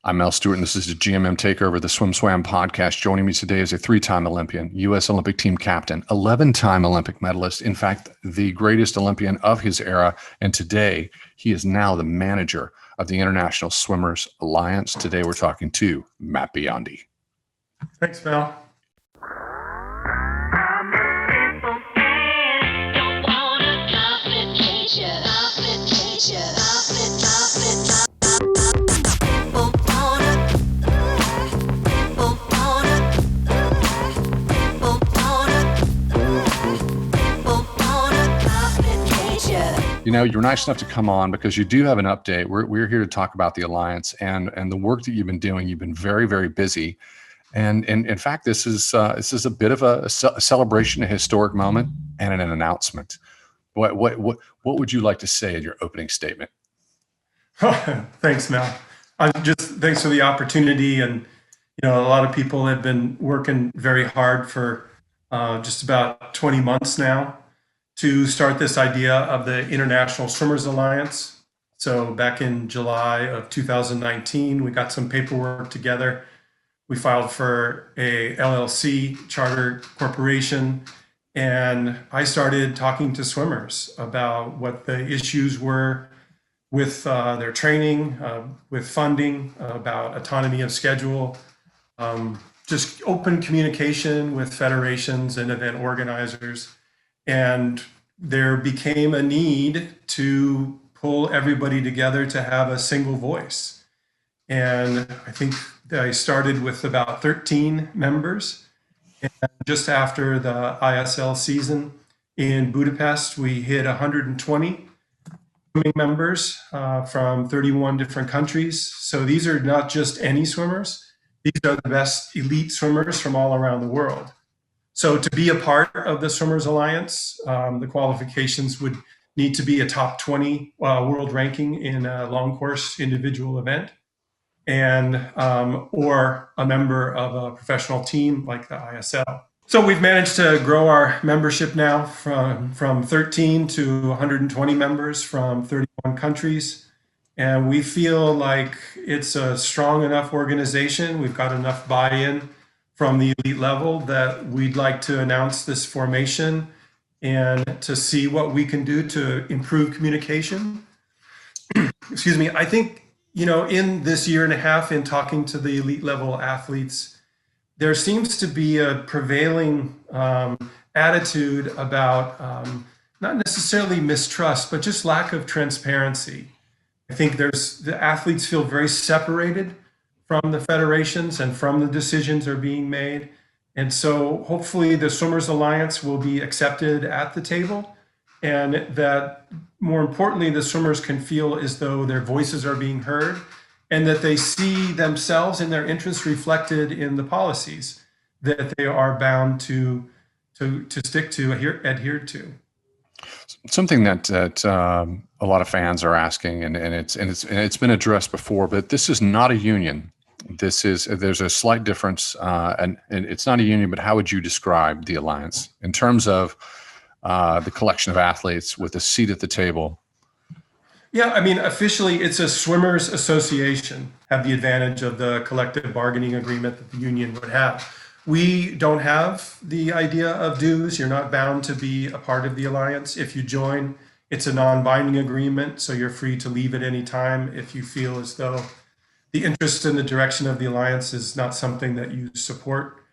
I'm Mel Stewart, and this is the GMM Takeover, the SwimSwam podcast. Joining me today is a three-time Olympian, U.S. Olympic team captain, 11-time Olympic medalist, in fact, the greatest Olympian of his era. And today, he is now the manager of the International Swimmers Alliance. Today, we're talking to Matt Biondi. Thanks, Mel. You know, you're nice enough to come on because you do have an update. We're here to talk about the Alliance and the work that you've been doing. You've been very, very busy. And in fact, this is a bit of a celebration, a historic moment, and an announcement. What would you like to say in your opening statement? Thanks, Mel. Thanks for the opportunity. And, you know, a lot of people have been working very hard for just about 20 months now to start this idea of the International Swimmers Alliance. So back in July of 2019, we got some paperwork together. We filed for a LLC charter corporation, and I started talking to swimmers about what the issues were with their training, with funding, about autonomy of schedule, just open communication with federations and event organizers. And there became a need to pull everybody together to have a single voice. And I think I started with about 13 members. And just after the ISL season in Budapest, we hit 120 swimming members from 31 different countries. So these are not just any swimmers. These are the best elite swimmers from all around the world. So to be a part of the Swimmers Alliance, the qualifications would need to be a top 20 world ranking in a long course individual event, and or a member of a professional team like the ISL. So we've managed to grow our membership now from 13 to 120 members from 31 countries. And we feel like it's a strong enough organization. We've got enough buy-in from the elite level that we'd like to announce this formation and to see what we can do to improve communication. Excuse me. I think, you know, in this year and a half in talking to the elite level athletes, there seems to be a prevailing attitude about not necessarily mistrust, but just lack of transparency. I think the athletes feel very separated from the federations and from the decisions are being made. And so hopefully the Swimmers Alliance will be accepted at the table, and that more importantly, the swimmers can feel as though their voices are being heard and that they see themselves and their interests reflected in the policies that they are bound to stick to, adhere to. Something that a lot of fans are asking, and it's been addressed before, but this is not a union. There's a slight difference, and it's not a union, but how would you describe the Alliance in terms of the collection of athletes with a seat at the table? Yeah, I mean, officially it's a swimmers association, have the advantage of the collective bargaining agreement that the union would have. We don't have the idea of dues. You're not bound to be a part of the Alliance. If you join, it's a non-binding agreement, so you're free to leave at any time if you feel as though the interest in the direction of the Alliance is not something that you support.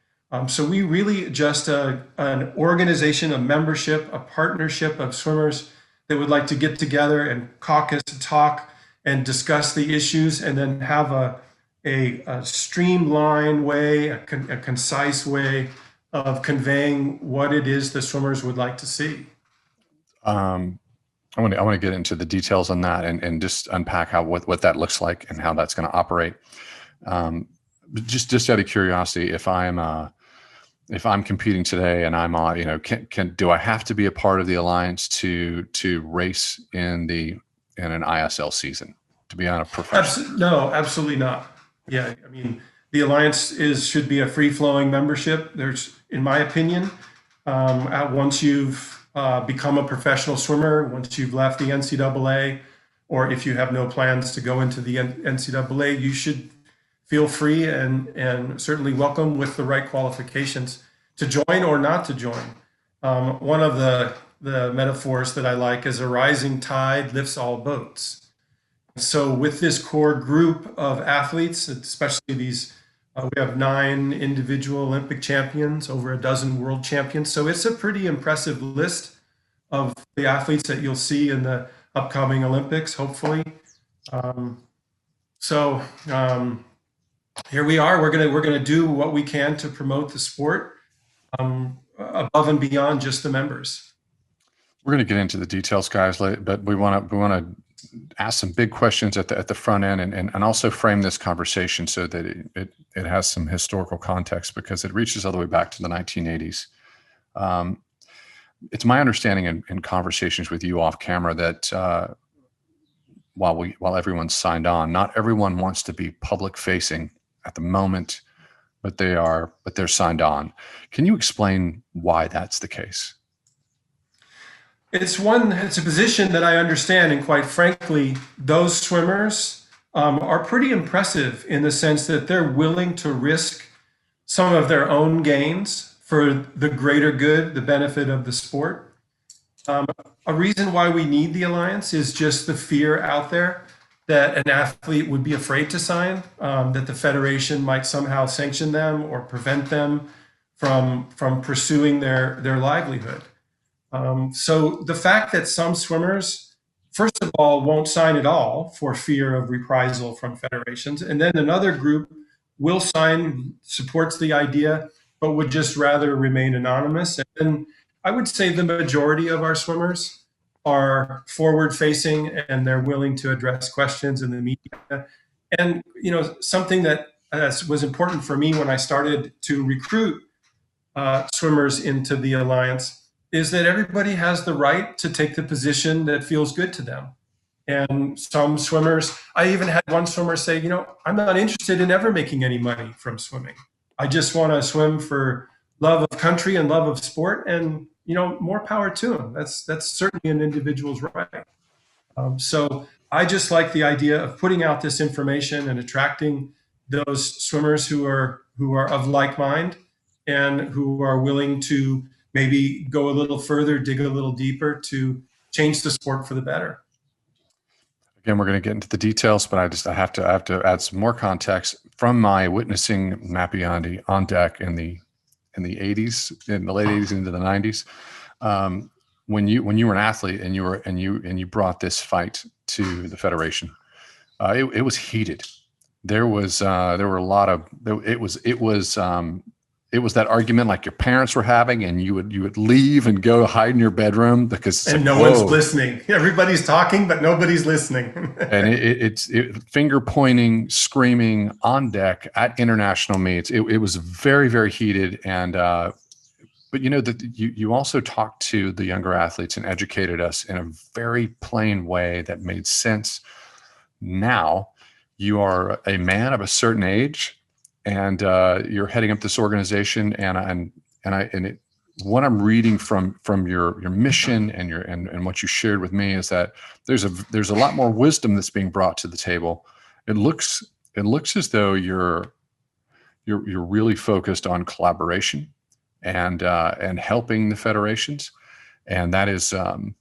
So we really just an organization, a membership, a partnership of swimmers that would like to get together and caucus, talk, and discuss the issues, and then have a streamlined way, a concise way of conveying what it is the swimmers would like to see. I want to get into the details on that and just unpack what that looks like and how that's going to operate. Just out of curiosity, if I'm competing today and I'm on, you know, do I have to be a part of the Alliance to race in an ISL season, to be on a professional? No, absolutely not. Yeah, I mean, the Alliance should be a free-flowing membership. There's, in my opinion, once you've become a professional swimmer, once you've left the NCAA, or if you have no plans to go into the NCAA, you should feel free and certainly welcome with the right qualifications to join or not to join. One of the metaphors that I like is a rising tide lifts all boats. So with this core group of athletes, especially these, we have 9 individual Olympic champions, over a dozen world champions. So it's a pretty impressive list of the athletes that you'll see in the upcoming Olympics, hopefully. So here we are. We're gonna do what we can to promote the sport above and beyond just the members. We're going to get into the details, guys, but we want to ask some big questions at the front end, and also frame this conversation so that it has some historical context, because it reaches all the way back to the 1980s. It's my understanding in conversations with you off camera that while everyone's signed on, not everyone wants to be public facing at the moment, but they're signed on. Can you explain why that's the case? It's a position that I understand, and quite frankly, those swimmers are pretty impressive in the sense that they're willing to risk some of their own gains for the greater good, the benefit of the sport. A reason why we need the alliance is just the fear out there that an athlete would be afraid to sign, that the federation might somehow sanction them or prevent them from pursuing their livelihood. So the fact that some swimmers, first of all, won't sign at all for fear of reprisal from federations, and then another group will sign, supports the idea, but would just rather remain anonymous. And I would say the majority of our swimmers are forward-facing, and they're willing to address questions in the media. And something that was important for me when I started to recruit swimmers into the alliance is that everybody has the right to take the position that feels good to them. And some swimmers, I even had one swimmer say, I'm not interested in ever making any money from swimming. I just want to swim for love of country and love of sport, and more power to them. That's certainly an individual's right. So I just like the idea of putting out this information and attracting those swimmers who are of like mind and who are willing to maybe go a little further, dig a little deeper to change the sport for the better. Again, we're going to get into the details, but I have to add some more context from my witnessing Mappiandi on deck in the 80s, in the late 80s into the 90s. When you were an athlete and you brought this fight to the federation, it was heated. There were a lot of it was that argument like your parents were having, and you would leave and go hide in your bedroom because no one's listening. Everybody's talking, but nobody's listening. And it's finger pointing, screaming on deck at international meets. It was very, very heated, and but you also talked to the younger athletes and educated us in a very plain way that made sense. Now you are a man of a certain age, and you're heading up this organization, what I'm reading from your mission and what you shared with me is that there's a lot more wisdom that's being brought to the table. It looks as though you're really focused on collaboration and helping the federations, and that is I'm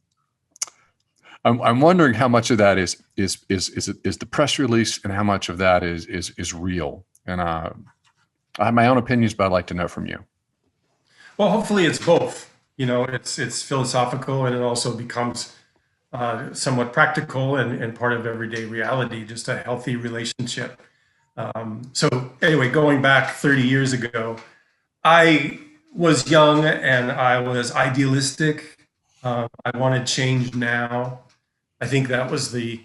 wondering how much of that is the press release and how much of that is real. And I have my own opinions, but I'd like to know from you. Well, hopefully it's both. It's philosophical, and it also becomes somewhat practical and part of everyday reality, just a healthy relationship. So anyway, going back 30 years ago, I was young and I was idealistic. I wanted change now. I think that was the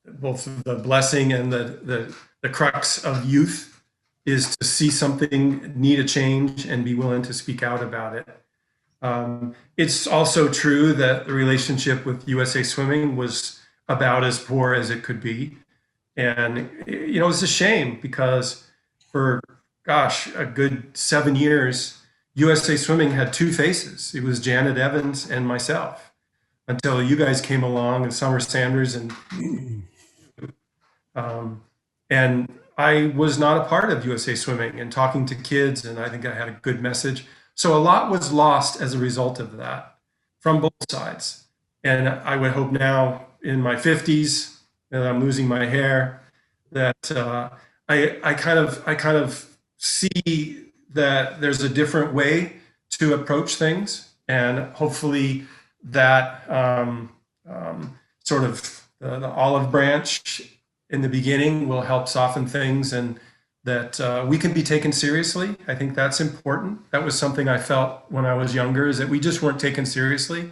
both the blessing and the crux of youth, is to see something need a change and be willing to speak out about it. It's also true that the relationship with USA Swimming was about as poor as it could be. And, it's a shame because for, a good 7 years, USA Swimming had two faces. It was Janet Evans and myself, until you guys came along, and Summer Sanders, and I was not a part of USA Swimming and talking to kids, and I think I had a good message. So a lot was lost as a result of that from both sides. And I would hope now in my 50s that I'm losing my hair, that I kind of see that there's a different way to approach things, and hopefully that sort of the olive branch in the beginning will help soften things, and that we can be taken seriously. I think that's important. That was something I felt when I was younger, is that we just weren't taken seriously.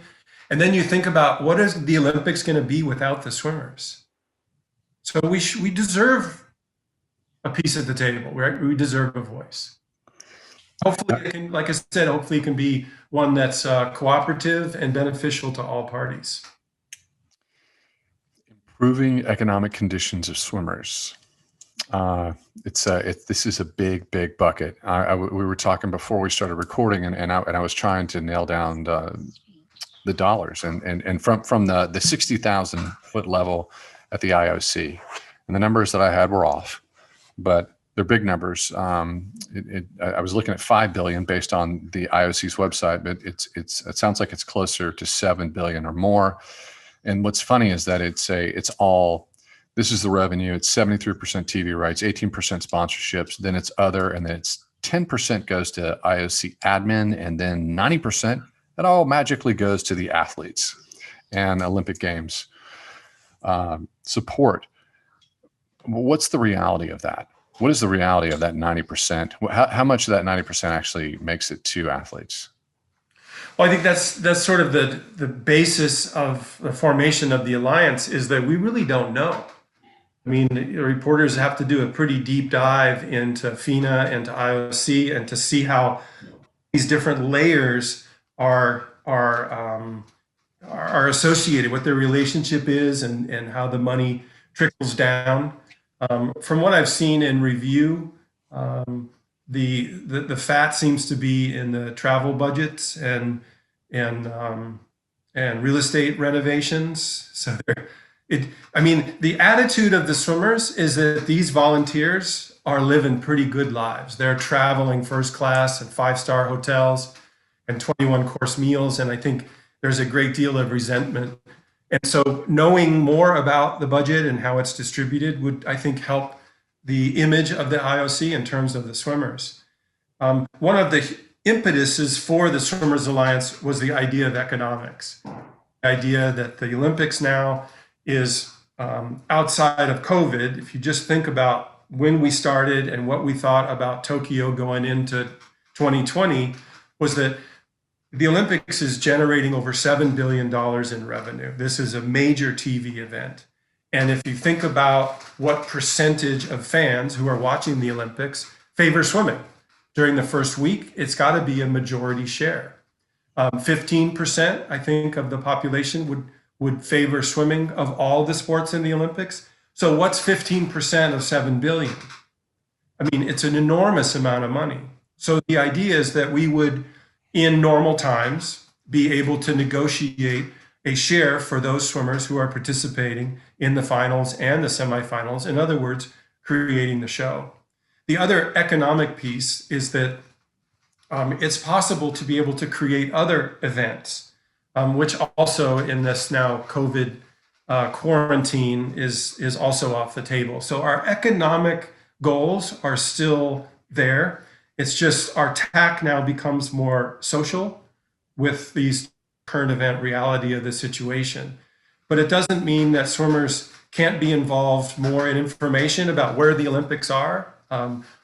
And then you think about, what is the Olympics going to be without the swimmers? So we deserve a piece at the table, right? We deserve a voice. Hopefully it can, like I said, hopefully it can be one that's cooperative and beneficial to all parties. Improving economic conditions of swimmers. This is a big, big bucket. We were talking before we started recording, and I was trying to nail down the dollars, and from the 60,000 foot level at the IOC, and the numbers that I had were off, but they're big numbers. I was looking at 5 billion based on the IOC's website, but it sounds like it's closer to 7 billion or more. And what's funny is that this is the revenue. It's 73% TV rights, 18% sponsorships, then it's other, and then it's 10% goes to IOC admin, and then 90%, that all magically goes to the athletes and Olympic Games support. What's the reality of that? What is the reality of that 90%? How much of that 90% actually makes it to athletes? Well, I think that's sort of the basis of the formation of the alliance, is that we really don't know. I mean, reporters have to do a pretty deep dive into FINA and to IOC, and to see how these different layers are associated, what their relationship is, and how the money trickles down. From what I've seen in review, the fat seems to be in the travel budgets and real estate renovations. So the attitude of the swimmers is that these volunteers are living pretty good lives. They're traveling first class and 5-star hotels and 21-course meals, and I think there's a great deal of resentment. And so knowing more about the budget and how it's distributed would, I think, help the image of the IOC in terms of the swimmers. One of the impetuses for the Swimmers Alliance was the idea of economics. The idea that the Olympics now is outside of COVID. If you just think about when we started and what we thought about Tokyo going into 2020, was that the Olympics is generating over $7 billion in revenue. This is a major TV event. And if you think about what percentage of fans who are watching the Olympics favor swimming during the first week, it's got to be a majority share. 15%, I think, of the population would favor swimming of all the sports in the Olympics. So what's 15% of 7 billion? I mean, it's an enormous amount of money. So the idea is that we would, in normal times, be able to negotiate a share for those swimmers who are participating in the finals and the semifinals. In other words, creating the show. The other economic piece is that it's possible to be able to create other events, which also in this now COVID quarantine is also off the table. So our economic goals are still there. It's just our tack now becomes more social with these current event reality of the situation. But it doesn't mean that swimmers can't be involved more in information about where the Olympics are.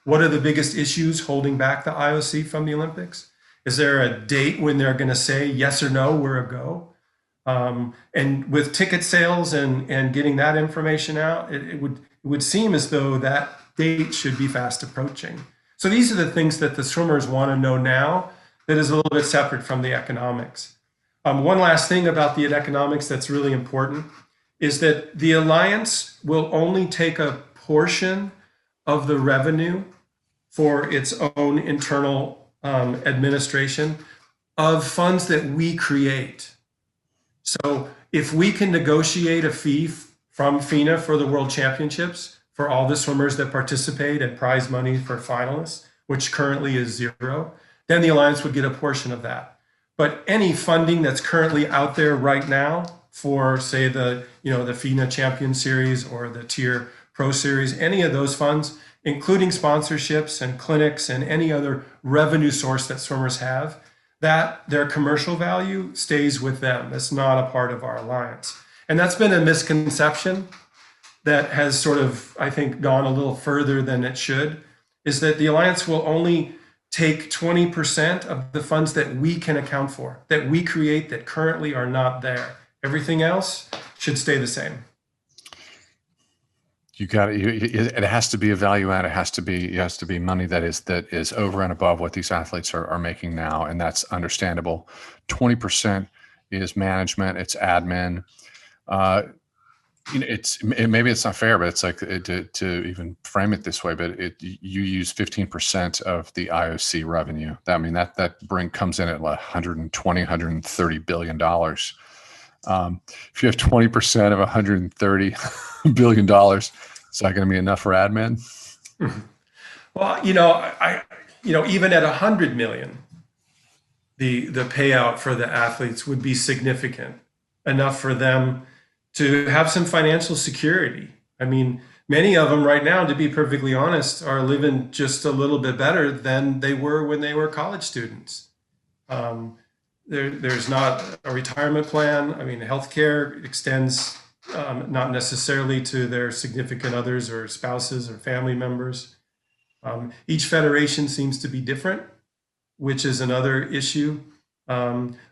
What are the biggest issues holding back the IOC from the Olympics? Is there a date when they're going to say yes or no, we're a go? And with ticket sales and getting that information out, it would seem as though that date should be fast approaching. So these are the things that the swimmers want to know now, that is a little bit separate from the economics. One last thing about the economics that's really important is that the Alliance will only take a portion of the revenue for its own internal administration of funds that we create. So if we can negotiate a fee from FINA for the World Championships for all the swimmers that participate and prize money for finalists, which currently is zero, then the Alliance would get a portion of that. But any funding that's currently out there right now for, say, the FINA Champion Series or the Tier Pro Series, any of those funds, including sponsorships and clinics and any other revenue source that swimmers have, that their commercial value stays with them. It's not a part of our alliance. And that's been a misconception that has sort of, I think, gone a little further than it should, is that the alliance will only take 20% of the funds that we can account for, that we create that currently are not there. Everything else should stay the same. You got it. It has to be a value add. It has to be money that is over and above what these athletes are making now, and that's understandable. 20% is management. It's admin. Maybe it's not fair, but it's like to even frame it this way. But you use 15% of the IOC revenue. That comes in at like 120, 130 billion dollars. If you have 20% of 130 billion dollars, is that going to be enough for admin? Well, even at 100 million, the payout for the athletes would be significant enough for them to have some financial security. I mean, many of them right now, to be perfectly honest, are living just a little bit better than they were when they were college students. There's not a retirement plan. I mean, healthcare extends not necessarily to their significant others or spouses or family members. Each federation seems to be different, which is another issue.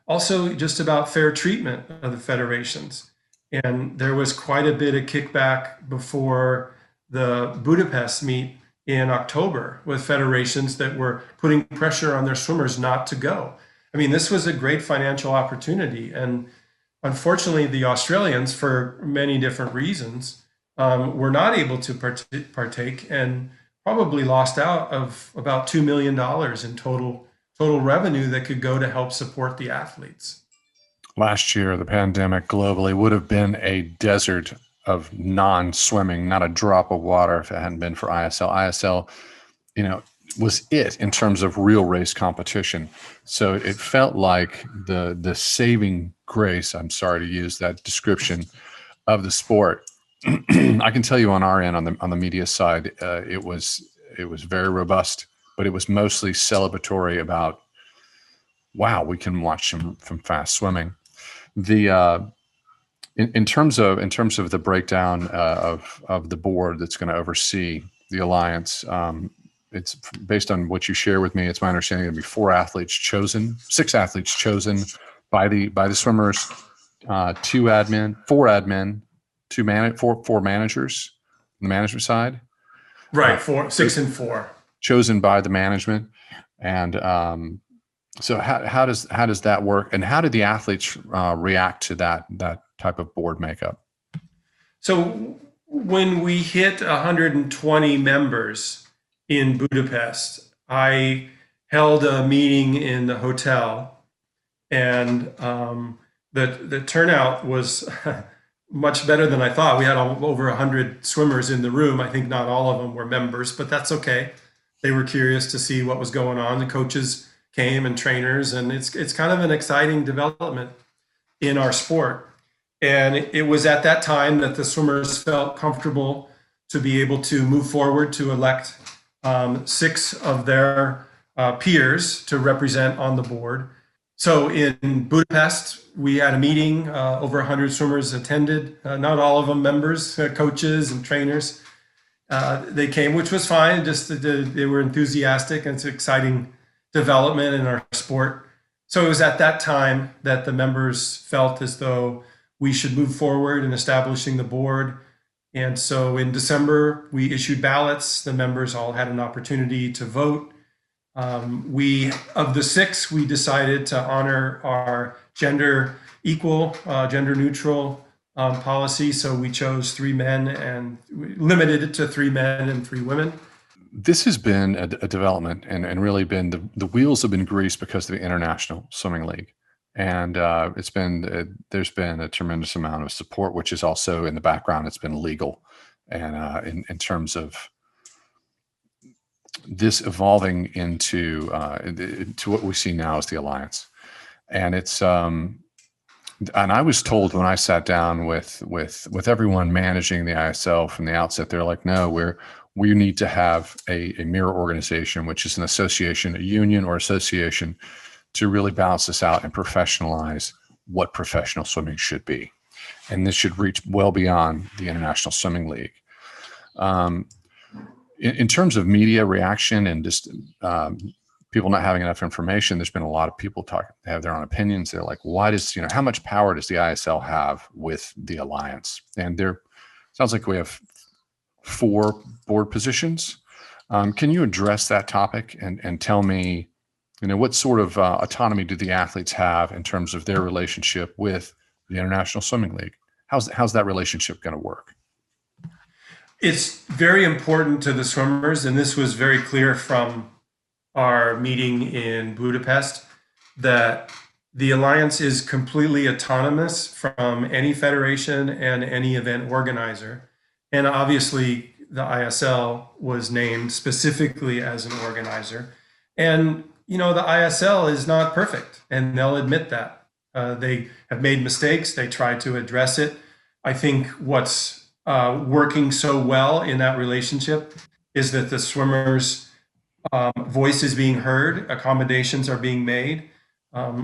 Also, just about fair treatment of the federations. And there was quite a bit of kickback before the Budapest meet in October with federations that were putting pressure on their swimmers not to go. I mean, this was a great financial opportunity. And unfortunately, the Australians, for many different reasons, were not able to partake and probably lost out of about $2 million in total revenue that could go to help support the athletes. Last year, the pandemic globally would have been a desert of non-swimming, not a drop of water if it hadn't been for ISL. ISL, was it in terms of real race competition. So it felt like the saving grace, I'm sorry to use that description, of the sport. I can tell you on our end, on the media side, it was very robust, but it was mostly celebratory about, wow, we can watch some fast swimming. In terms of the breakdown of the board that's going to oversee the alliance, it's based on what you share with me. It's my understanding there'll be 6 athletes chosen by the swimmers, 4 admin, 4 managers on the management side. Right, 6 and 4 chosen by the management. And so how does that work, and how did the athletes react to that type of board makeup? So when we hit 120 members in Budapest, I held a meeting in the hotel, and the turnout was much better than I thought. We had over 100 swimmers in the room. I think not all of them were members, but that's okay. They were curious to see what was going on. The coaches came and trainers, and it's kind of an exciting development in our sport. And it was at that time that the swimmers felt comfortable to be able to move forward to elect 6 of their peers to represent on the board. So in Budapest, we had a meeting, over 100 swimmers attended, not all of them members, coaches and trainers. They came, which was fine, just they were enthusiastic, and it's an exciting development in our sport. So it was at that time that the members felt as though we should move forward in establishing the board. And so in December, we issued ballots. The members all had an opportunity to vote. Of the 6, we decided to honor our gender equal, gender neutral policy. So we chose 3 men and limited it to 3 men and 3 women. This has been a development, and really been the wheels have been greased because of the International Swimming League. And there's been a tremendous amount of support, which is also in the background. It's been legal. and in terms of this evolving into what we see now as the alliance. And it's and I was told when I sat down with everyone managing the ISL from the outset, they're like, no, we need to have a mirror organization, which is an association, a union or association, to really balance this out and professionalize what professional swimming should be. And this should reach well beyond the International Swimming League. In terms of media reaction and just people not having enough information, there's been a lot of people have their own opinions. They're like, why does, how much power does the ISL have with the alliance? And there sounds like we have 4 board positions. Can you address that topic and tell me, what sort of autonomy do the athletes have in terms of their relationship with the International Swimming League? How's that relationship going to work? It's very important to the swimmers, and this was very clear from our meeting in Budapest, that the alliance is completely autonomous from any federation and any event organizer. And obviously, the ISL was named specifically as an organizer. And, the ISL is not perfect, and they'll admit that. They have made mistakes. They try to address it. I think what's working so well in that relationship is that the swimmers' voice is being heard, accommodations are being made.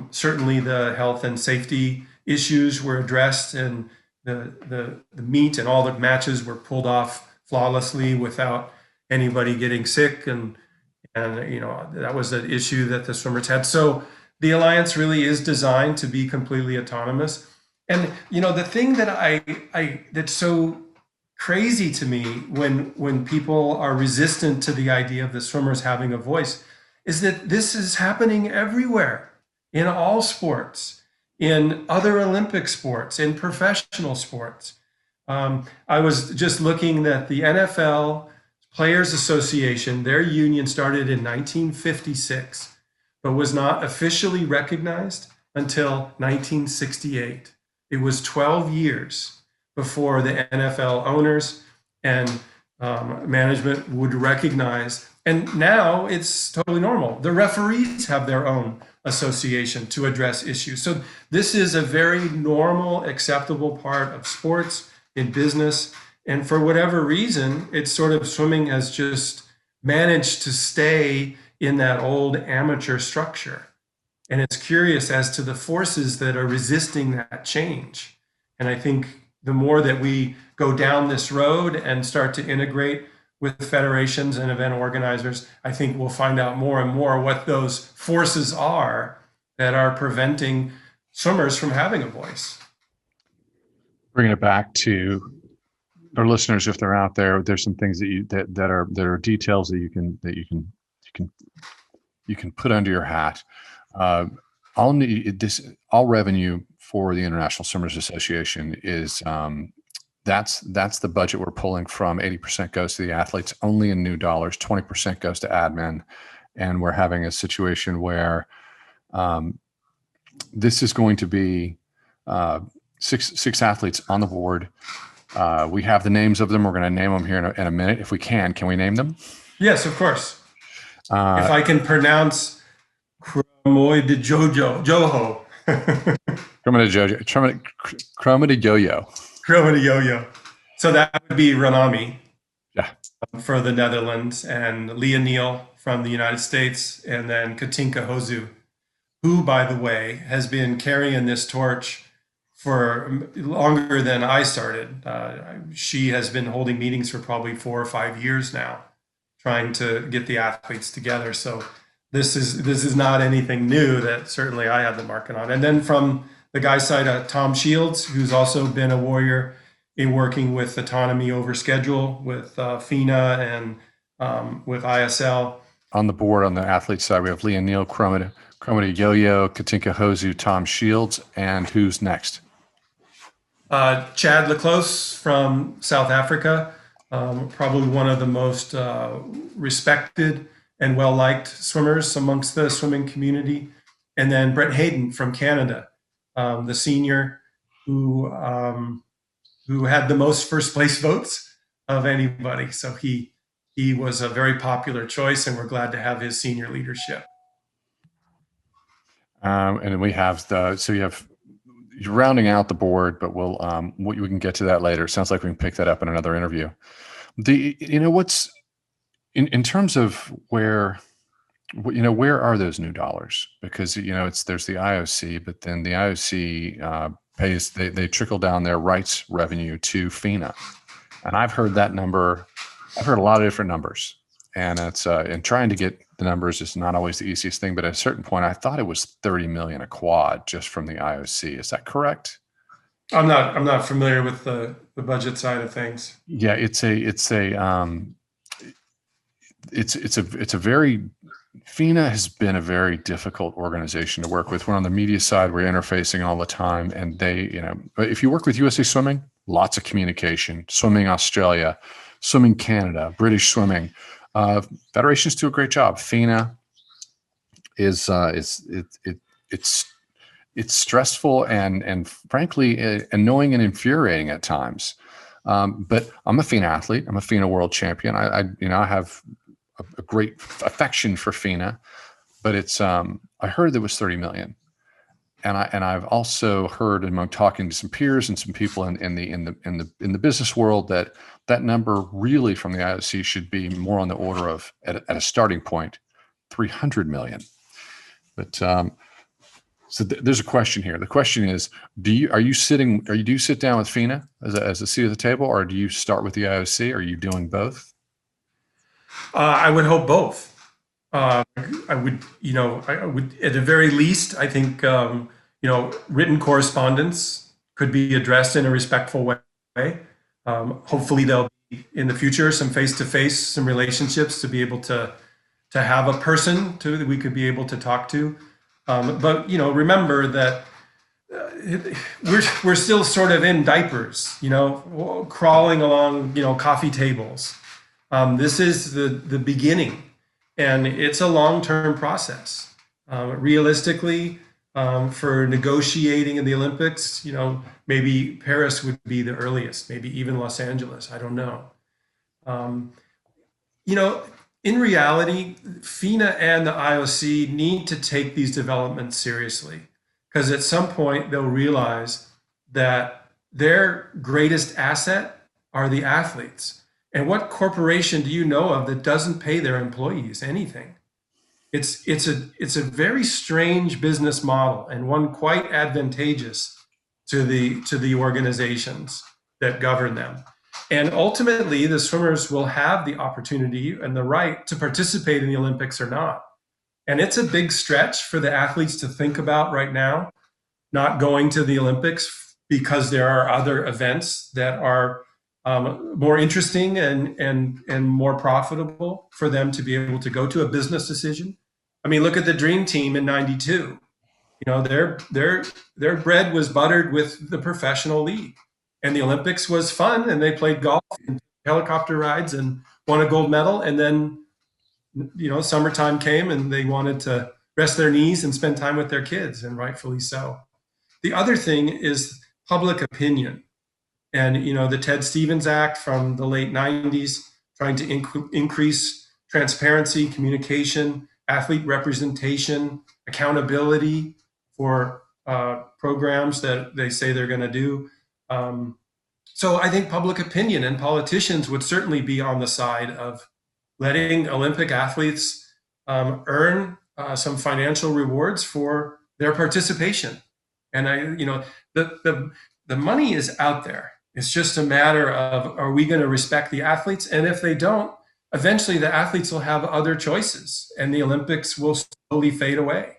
Certainly the health and safety issues were addressed, and the meet and all the matches were pulled off flawlessly without anybody getting sick. And that was an issue that the swimmers had. So the alliance really is designed to be completely autonomous. And, the thing that that's so crazy to me when people are resistant to the idea of the swimmers having a voice is that this is happening everywhere, in all sports, in other Olympic sports, in professional sports. I was just looking that the NFL Players Association, their union started in 1956, but was not officially recognized until 1968. It was 12 years before the NFL owners and management would recognize. And now it's totally normal. The referees have their own association to address issues. So this is a very normal, acceptable part of sports, in business. And for whatever reason, it's sort of swimming has just managed to stay in that old amateur structure. And it's curious as to the forces that are resisting that change. And I think the more that we go down this road and start to integrate with federations and event organizers, I think we'll find out more and more what those forces are that are preventing swimmers from having a voice. Bringing it back to our listeners, if they're out there, there's some things that are details that you can put under your hat. All revenue for the International Swimmers Association is that's the budget we're pulling from. 80% goes to the athletes, only in new dollars. 20% goes to admin, and we're having a situation where this is going to be six athletes on the board. We have the names of them. We're going to name them here in a minute, if we can. Can we name them? Yes, of course. If I can pronounce Cromoy de Joho. Chroma de Yo-Yo. So that would be Ranami. Yeah. For the Netherlands, and Leah Neal from the United States, and then Katinka Hozu, who, by the way, has been carrying this torch for longer than I started. She has been holding meetings for probably 4 or 5 years now, trying to get the athletes together. So this is not anything new that certainly I had the market on. And then from the guy's side, Tom Shields, who's also been a warrior in working with autonomy over schedule with FINA and with ISL. On the board, on the athlete side, we have Leah Neal, Chroma de Yo-Yo, Katinka Hozu, Tom Shields, and who's next? Chad Leclose from South Africa, probably one of the most respected and well-liked swimmers amongst the swimming community. And then Brett Hayden from Canada, the senior who had the most first place votes of anybody. So he was a very popular choice, and we're glad to have his senior leadership. And then we have you're rounding out the board, but we can get to that later. It sounds like we can pick that up in another interview. What's in terms of where are those new dollars? Because there's the IOC, but then the IOC pays, they trickle down their rights revenue to FINA, and I've heard that number. I've heard a lot of different numbers, and it's and trying to get the numbers is not always the easiest thing. But at a certain point, I thought it was 30 million a quad just from the IOC. Is that correct? I'm not familiar with the budget side of things. Yeah, it's a very FINA has been a very difficult organization to work with. We're on the media side, we're interfacing all the time, and but if you work with USA Swimming, lots of communication. Swimming Australia, Swimming Canada, British Swimming, federations do a great job. FINA it's stressful and frankly annoying and infuriating at times. But I'm a FINA athlete. I'm a FINA world champion. I have a great affection for FINA, but I heard there was 30 million. And I've also heard among talking to some peers and some people in the business world that number really from the IOC should be more on the order of at a starting point, 300 million. But so there's a question here. The question is, do you sit down with FINA as a seat at the table, or do you start with the IOC? Are you doing both? I would hope both. I would at the very least, I think, written correspondence could be addressed in a respectful way. Hopefully there'll be in the future some face-to-face, some relationships to be able to have a person that we could be able to talk to. But remember that we're still sort of in diapers, crawling along, coffee tables. This is the beginning, and it's a long-term process. Realistically, for negotiating in the Olympics, maybe Paris would be the earliest, maybe even Los Angeles. I don't know. In reality, FINA and the IOC need to take these developments seriously, because at some point they'll realize that their greatest asset are the athletes. And what corporation do you know of that doesn't pay their employees anything? It's a very strange business model, and one quite advantageous to the organizations that govern them. And ultimately, the swimmers will have the opportunity and the right to participate in the Olympics or not. And it's a big stretch for the athletes to think about right now, not going to the Olympics, because there are other events that are more interesting and more profitable for them to be able to go to. A business decision. I mean, look at the Dream Team in '92. Their bread was buttered with the professional league, and the Olympics was fun, and they played golf and helicopter rides and won a gold medal. And then, summertime came and they wanted to rest their knees and spend time with their kids, and rightfully so. The other thing is public opinion. And, the Ted Stevens Act from the late 90s, trying to increase transparency, communication, athlete representation, accountability for programs that they say they're going to do. So I think public opinion and politicians would certainly be on the side of letting Olympic athletes earn some financial rewards for their participation. And the money is out there. It's just a matter of, are we going to respect the athletes? And if they don't, eventually the athletes will have other choices, and the Olympics will slowly fade away.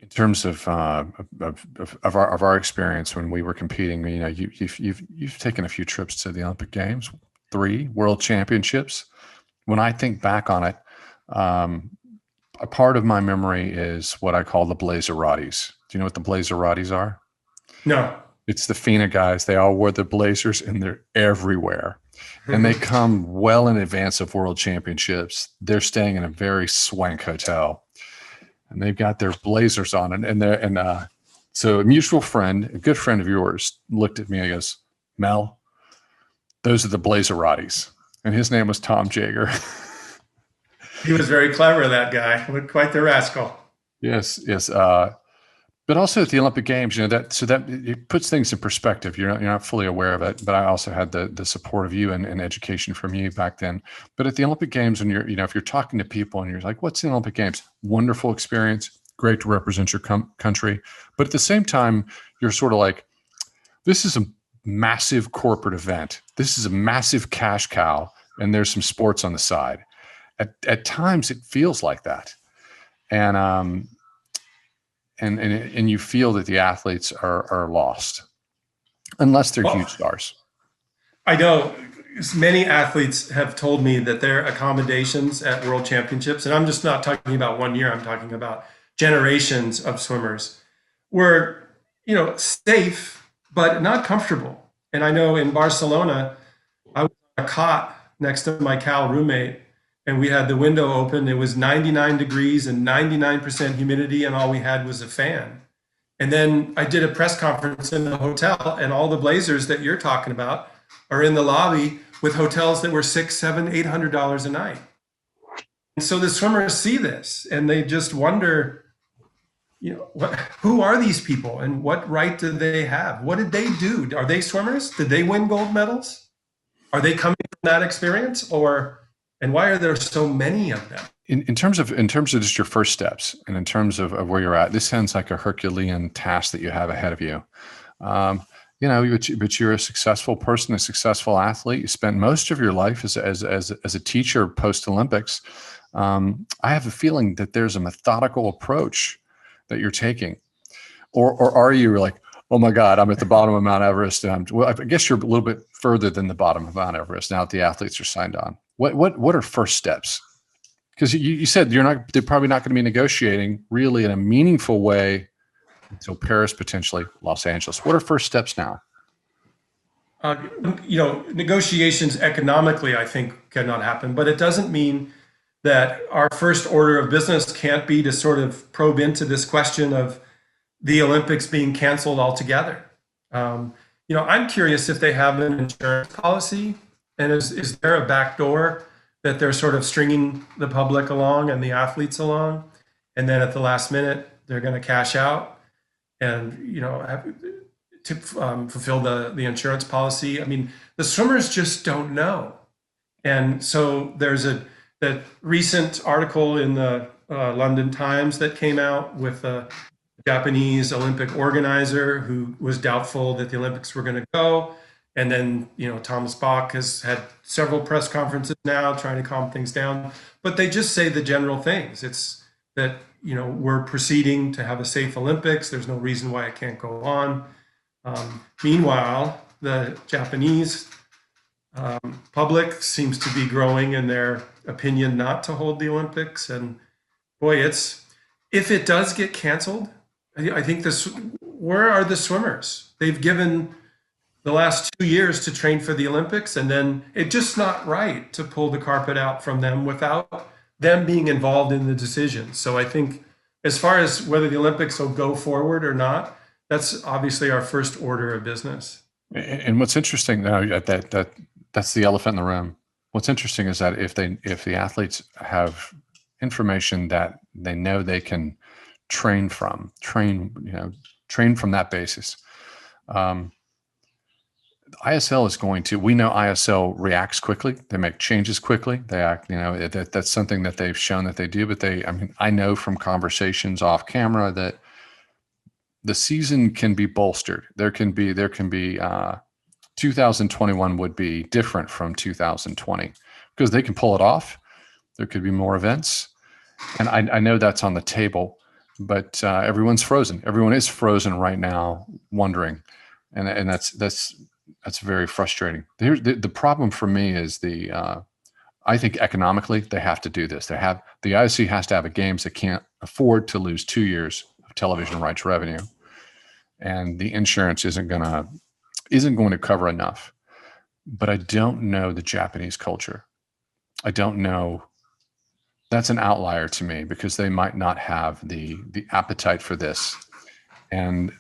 In terms of our experience when we were competing, you've taken a few trips to the Olympic Games, 3 World Championships. When I think back on it, a part of my memory is what I call the Blazeratis. Do you know what the Blazeratis are? No. It's the FINA guys. They all wore the blazers, and they're everywhere. And they come well in advance of World Championships. They're staying in a very swank hotel, and they've got their blazers on. So a mutual friend, a good friend of yours, looked at me and goes, "Mel, Those are the Blazeratis, and his name was Tom Jager. He was very clever, that guy. Looked quite the rascal. Yes, yes. But also at the Olympic Games, that it puts things in perspective. You're not fully aware of it, but I also had the support of you and education from you back then. But at the Olympic Games, when if you're talking to people and you're like, "What's the Olympic Games?" Wonderful experience, great to represent your country. But at the same time, you're sort of like, this is a massive corporate event. This is a massive cash cow, and there's some sports on the side. At times, it feels like that, and and you feel that the athletes are lost unless they're huge stars. I know many athletes have told me that their accommodations at world championships, and I'm just not talking about 1 year, I'm talking about generations of swimmers, were, safe, but not comfortable. And I know in Barcelona, I was on a cot next to my Cal roommate, and we had the window open. It was 99 degrees and 99% humidity, and all we had was a fan. And then I did a press conference in the hotel, and all the Blazers that you're talking about are in the lobby with hotels that were $600, $700, $800 a night. And so the swimmers see this, and they just wonder, who are these people, and what right do they have? What did they do? Are they swimmers? Did they win gold medals? Are they coming from that experience, and why are there so many of them? In terms of just your first steps, and in terms of where you're at, this sounds like a Herculean task that you have ahead of you. But you're a successful person, a successful athlete. You spent most of your life as a teacher post Olympics. I have a feeling that there's a methodical approach that you're taking, or are you like, oh my God, I'm at the bottom of Mount Everest, and I guess you're a little bit further than the bottom of Mount Everest now that the athletes are signed on. What are first steps? Because you said they're probably not going to be negotiating really in a meaningful way until Paris, potentially Los Angeles. What are first steps now? Negotiations economically, I think, cannot happen, but it doesn't mean that our first order of business can't be to sort of probe into this question of the Olympics being canceled altogether. I'm curious if they have an insurance policy, and is there a back door that they're sort of stringing the public along and the athletes along, and then at the last minute they're going to cash out and have to fulfill the insurance policy. I mean, the swimmers just don't know, and so there's that recent article in the London Times that came out with a Japanese Olympic organizer who was doubtful that the Olympics were going to go. And then, Thomas Bach has had several press conferences now trying to calm things down. But they just say the general things. It's that, we're proceeding to have a safe Olympics. There's no reason why it can't go on. Meanwhile, the Japanese public seems to be growing in their opinion not to hold the Olympics. And boy, if it does get canceled, I think where are the swimmers? They've given the last 2 years to train for the Olympics, and then it's just not right to pull the carpet out from them without them being involved in the decision. So I think as far as whether the Olympics will go forward or not, that's obviously our first order of business. And what's interesting now, that's the elephant in the room. What's interesting is that if the athletes have information that they know they can train from that basis, ISL is going to. We know ISL reacts quickly. They make changes quickly. They act. That's something that they've shown that they do. But I know from conversations off camera that the season can be bolstered. There can be 2021 would be different from 2020 because they can pull it off. There could be more events, and I know that's on the table. But everyone's frozen. Everyone is frozen right now, wondering, and that's very frustrating. The problem for me is I think economically they have to do this. The IOC has to have a games that can't afford to lose 2 years of television rights revenue, and the insurance isn't going to cover enough. But I don't know the Japanese culture. I don't know. That's an outlier to me because they might not have the appetite for this, and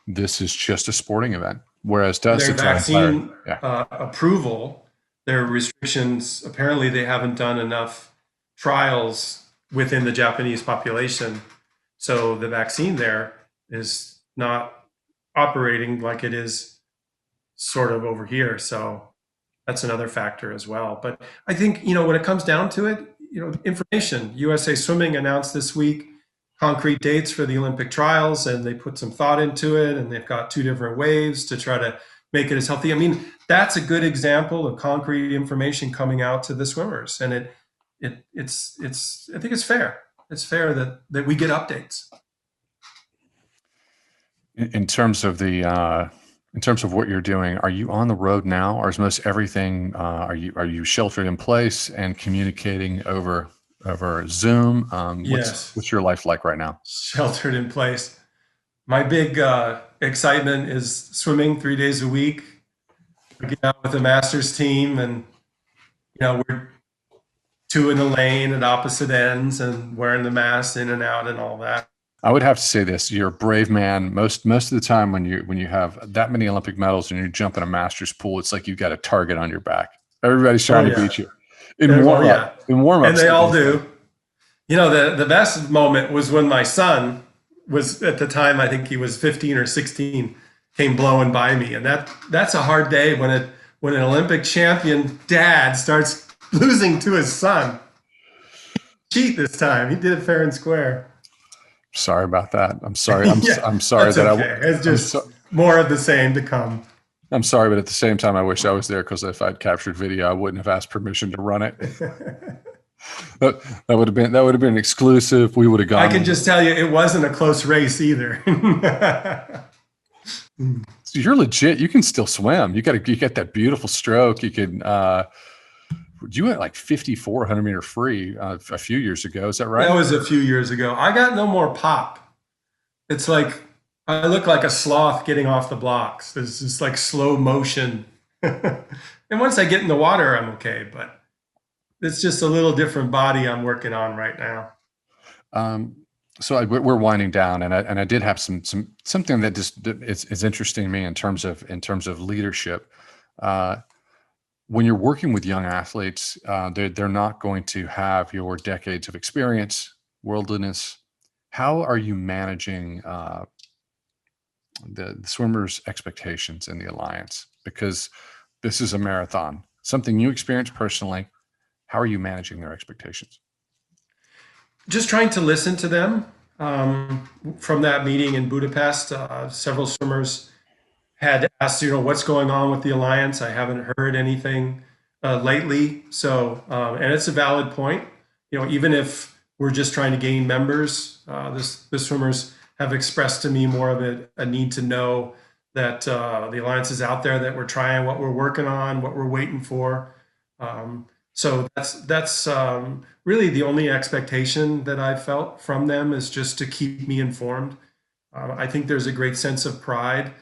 this is just a sporting event. Whereas Their Dusty Time Fire, vaccine yeah. approval, their restrictions, apparently they haven't done enough trials within the Japanese population. So the vaccine there is not operating like it is sort of over here. So that's another factor as well. But I think, when it comes down to it, information. USA Swimming announced this week concrete dates for the Olympic trials, and they put some thought into it, and they've got 2 different waves to try to make it as healthy. I mean, that's a good example of concrete information coming out to the swimmers, and it's I think it's fair. It's fair that we get updates. In terms of what you're doing, are you on the road now, or is most everything? Are you sheltered in place and communicating over Zoom? Yes, What's your life like right now? sheltered in place. My big excitement is swimming 3 days a week. I get out with the masters team, and we're two in the lane at opposite ends and wearing the mask in and out and all that. I would have to say this: you're a brave man. Most of the time, when you have that many Olympic medals and you jump in a Masters pool, it's like you've got a target on your back. Everybody's trying to beat you in warm up. In warm up, and they all do. The best moment was when my son was, at the time, I think he was 15 or 16, came blowing by me, and that's a hard day when an Olympic champion dad starts losing to his son. Cheat this time. He did it fair and square. Sorry about that. I'm sorry. I'm sorry that okay. It's just more of the same to come. I'm sorry, but at the same time, I wish I was there, because if I'd captured video, I wouldn't have asked permission to run it. that would have been exclusive. We would have gone. I can just tell you, it wasn't a close race either. So you're legit. You can still swim. You get that beautiful stroke. You could. You went like 54 100-meter free a few years ago. Is that right? That was a few years ago. I got no more pop. It's like I look like a sloth getting off the blocks. There's just like slow motion. And once I get in the water, I'm okay. But it's just a little different body I'm working on right now. So we're winding down, and I did have something that just is interesting to me in terms of leadership. When you're working with young athletes, they're not going to have your decades of experience, worldliness. How are you managing the swimmers' expectations in the Alliance? Because this is a marathon, something you experienced personally. How are you managing their expectations? Just trying to listen to them. From that meeting in Budapest, several swimmers had asked, what's going on with the Alliance? I haven't heard anything lately. So, and it's a valid point. Even if we're just trying to gain members, the swimmers have expressed to me more of a need to know that the Alliance is out there, that we're trying, what we're working on, what we're waiting for. So that's really the only expectation that I've felt from them, is just to keep me informed. I think there's a great sense of pride.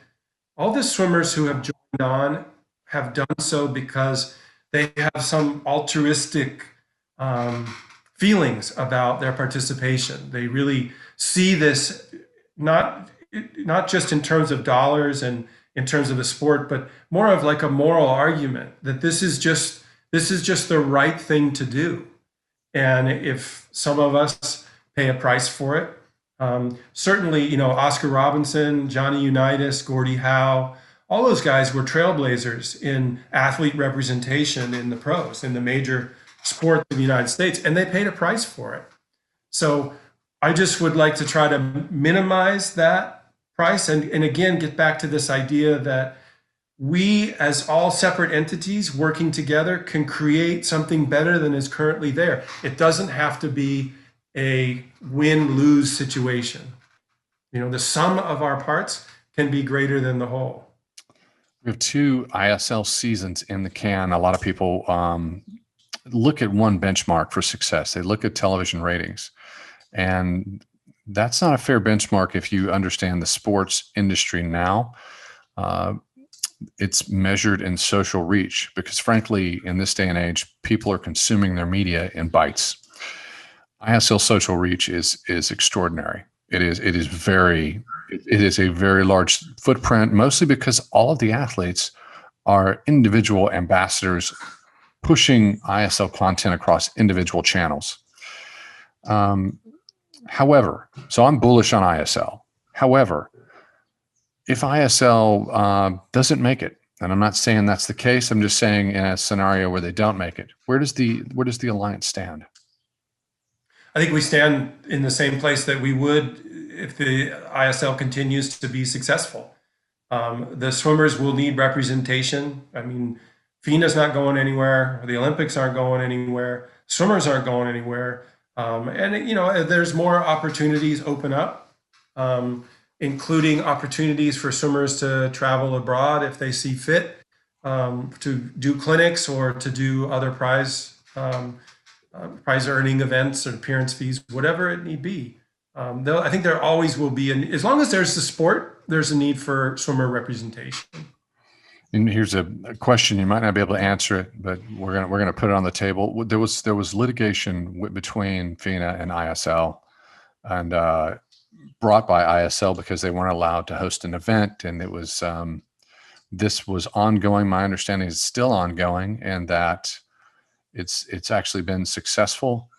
All the swimmers who have joined on have done so because they have some altruistic feelings about their participation. They really see this not just in terms of dollars and in terms of the sport, but more of like a moral argument that this is just the right thing to do. And if some of us pay a price for it, certainly, Oscar Robinson, Johnny Unitas, Gordie Howe, all those guys were trailblazers in athlete representation in the pros, in the major sports in the United States, and they paid a price for it. So I just would like to try to minimize that price and again, get back to this idea that we, as all separate entities working together, can create something better than is currently there. It doesn't have to be a win-lose situation. The sum of our parts can be greater than the whole. We have 2 ISL seasons in the can. A lot of people look at one benchmark for success. They look at television ratings, and that's not a fair benchmark if you understand the sports industry now. It's measured in social reach, because frankly, in this day and age, people are consuming their media in bites. ISL social reach is extraordinary. It is a very large footprint, mostly because all of the athletes are individual ambassadors pushing ISL content across individual channels. However, so I'm bullish on ISL. However, if ISL doesn't make it, and I'm not saying that's the case, I'm just saying in a scenario where they don't make it, where does the alliance stand? I think we stand in the same place that we would if the ISL continues to be successful. The swimmers will need representation. I mean, FINA's not going anywhere. The Olympics aren't going anywhere. Swimmers aren't going anywhere. And, you know, there's more opportunities open up, including opportunities for swimmers to travel abroad if they see fit, to do clinics or to do other prize earning events or appearance fees, whatever it need be. I think there always will be, as long as there's the sport, there's a need for swimmer representation. And here's a question, you might not be able to answer it, but we're gonna put it on the table. There was litigation between FINA and ISL, and brought by ISL because they weren't allowed to host an event, and it was this was ongoing. My understanding is still ongoing, and that it's actually been successful,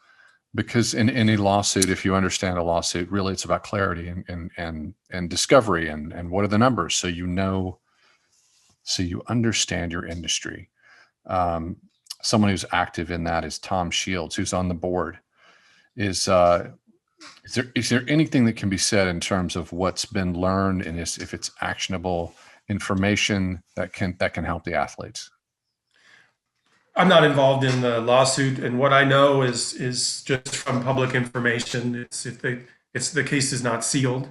because in any lawsuit, if you understand a lawsuit, really it's about clarity and discovery and what are the numbers, so you know, so you understand your industry. Someone who's active in that is Tom Shields, who's on the board. Is there anything that can be said in terms of what's been learned, and if it's actionable information that can help the athletes? I'm not involved in the lawsuit, and what I know is just from public information. It's the case is not sealed,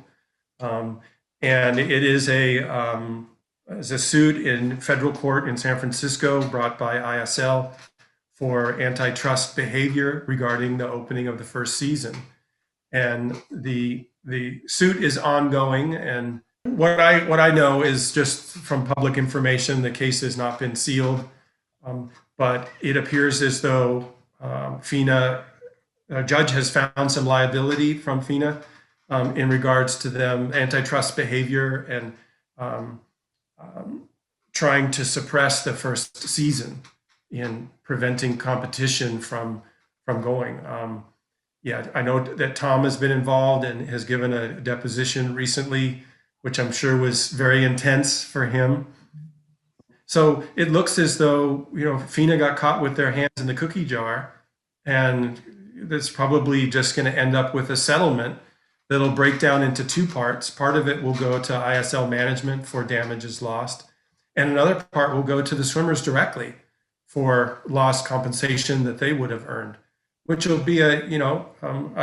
and it is a suit in federal court in San Francisco brought by ISL for antitrust behavior regarding the opening of the first season, and the suit is ongoing. And what I know is just from public information, the case has not been sealed. But it appears as though FINA, a judge has found some liability from FINA in regards to them antitrust behavior and trying to suppress the first season in preventing competition from going. Yeah, I know that Tom has been involved and has given a deposition recently, which I'm sure was very intense for him. So it looks as though, you know, FINA got caught with their hands in the cookie jar, and that's probably just going to end up with a settlement that'll break down into two parts. Part of it will go to ISL management for damages lost, and another part will go to the swimmers directly for lost compensation that they would have earned, which will be a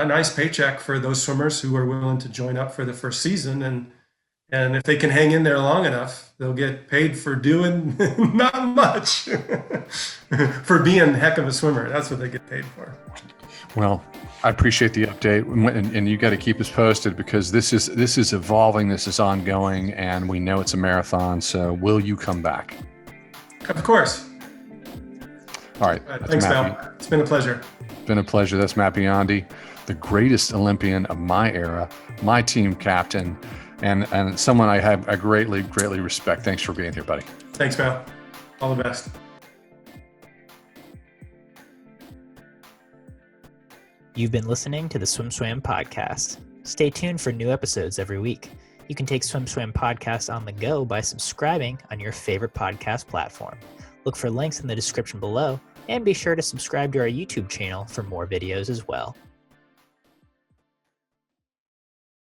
nice paycheck for those swimmers who are willing to join up for the first season. And if they can hang in there long enough, they'll get paid for doing not much, for being a heck of a swimmer. That's what they get paid for. Well, I appreciate the update, and you got to keep us posted, because this is evolving, this is ongoing, and we know it's a marathon. So will you come back? Of course. All right. Thanks, Mel. It's been a pleasure. It's been a pleasure. That's Matt Biondi, the greatest Olympian of my era, my team captain, and someone I greatly respect. Thanks for being here, buddy. Thanks, Mel. All the best. You've been listening to the SwimSwam podcast. Stay tuned for new episodes every week. You can take SwimSwam podcast on the go by subscribing on your favorite podcast platform. Look for links in the description below, and be sure to subscribe to our YouTube channel for more videos as well.